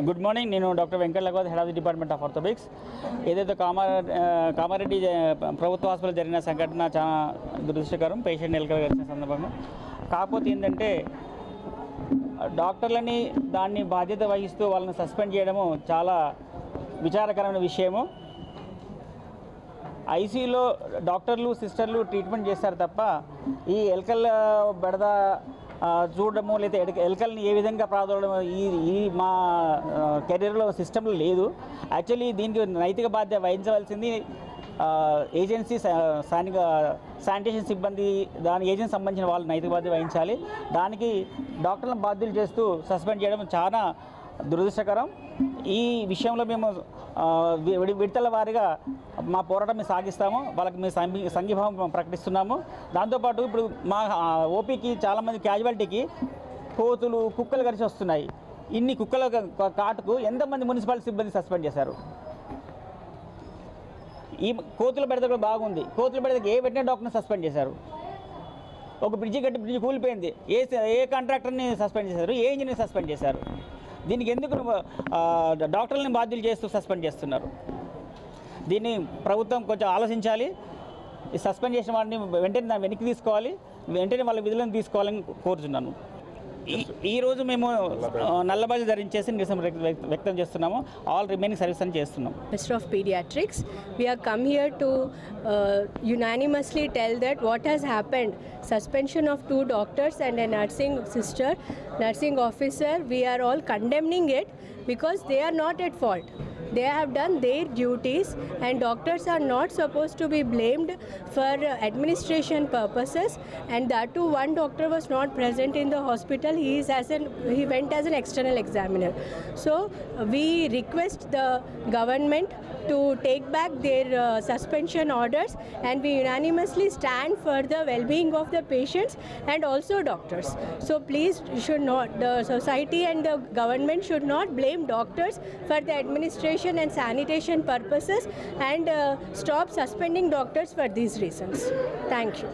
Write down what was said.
Good morning. నేను doctor Venkata Lagavat, head of the department of orthopaedics. ఏదైతే కామారెడ్డి ప్రభుత్వ హాస్పిటల్ జరిగిన సంఘటన చాలా దురదృష్టకరం, పేషెంట్ ఎలుకలు కలిసిన సందర్భంగా. కాకపోతే ఏంటంటే డాక్టర్లని దాన్ని బాధ్యత వహిస్తూ వాళ్ళని సస్పెండ్ చేయడము చాలా విచారకరమైన విషయము. ఐసీయూలో డాక్టర్లు సిస్టర్లు ట్రీట్మెంట్ చేస్తారు తప్ప ఈ ఎలుకల బెడద చూడడము లేదా ఎలుకల్ని ఏ విధంగా ప్రాదోడడం ఈ మా కెరీర్లో సిస్టంలో లేదు. యాక్చువల్లీ దీనికి నైతిక బాధ్యత వహించవలసింది ఏజెన్సీ శానిటేషన్ సిబ్బంది, దాని ఏజెన్సీ సంబంధించిన వాళ్ళు నైతిక బాధ్యత వహించాలి. దానికి డాక్టర్లను బాధ్యులు చేస్తూ సస్పెండ్ చేయడం చాలా దురదృష్టకరం. ఈ విషయంలో మేము విడతల వారీగా మా పోరాటం సాగిస్తాము. వాళ్ళకి మేము సంఘీభావం ప్రకటిస్తున్నాము. దాంతోపాటు ఇప్పుడు మా ఓపీకి చాలామంది క్యాజువాలిటీకి కోతులు కుక్కలు కలిసి వస్తున్నాయి. ఇన్ని కుక్కల కాటుకు ఎంతమంది మున్సిపల్ సిబ్బంది సస్పెండ్ చేశారు? ఈ కోతుల బెడద కూడా బాగుంది. కోతుల బెడదకి ఏ వెటర్నరీ డాక్టర్ని సస్పెండ్ చేశారు? ఒక బ్రిడ్జి కూలిపోయింది, ఏ కాంట్రాక్టర్ని సస్పెండ్ చేశారు? ఏ ఇంజనీర్ని సస్పెండ్ చేశారు? దీనికి ఎందుకు డాక్టర్లని బాధ్యులు చేస్తూ సస్పెండ్ చేస్తున్నారు? దీన్ని ప్రభుత్వం కొంచెం ఆలోచించాలి. ఈ సస్పెండ్ చేసిన వాడిని వెంటనే వెనక్కి తీసుకోవాలి, వెంటనే వాళ్ళ విధులను తీసుకోవాలని కోరుతున్నాను. ఈరోజు మేము నల్లబాజు ధరించేసి నిరసన వ్యక్తం చేస్తున్నాము. ఆల్ రిమైనింగ్ సర్వీస్ అని చేస్తున్నాం. Minister of Pediatrics, we have come here to unanimously tell that what has happened, suspension of 2 doctors and a nursing officer, we are all condemning it because they are not at fault. They have done their duties and doctors are not supposed to be blamed for administration purposes, and that too one doctor was not present in the hospital. He went as an external examiner. So we request the government to take back their suspension orders, and we unanimously stand for the well-being of the patients and also doctors. So please, the society and the government should not blame doctors for the administration and sanitation purposes and stop suspending doctors for these reasons. Thank you.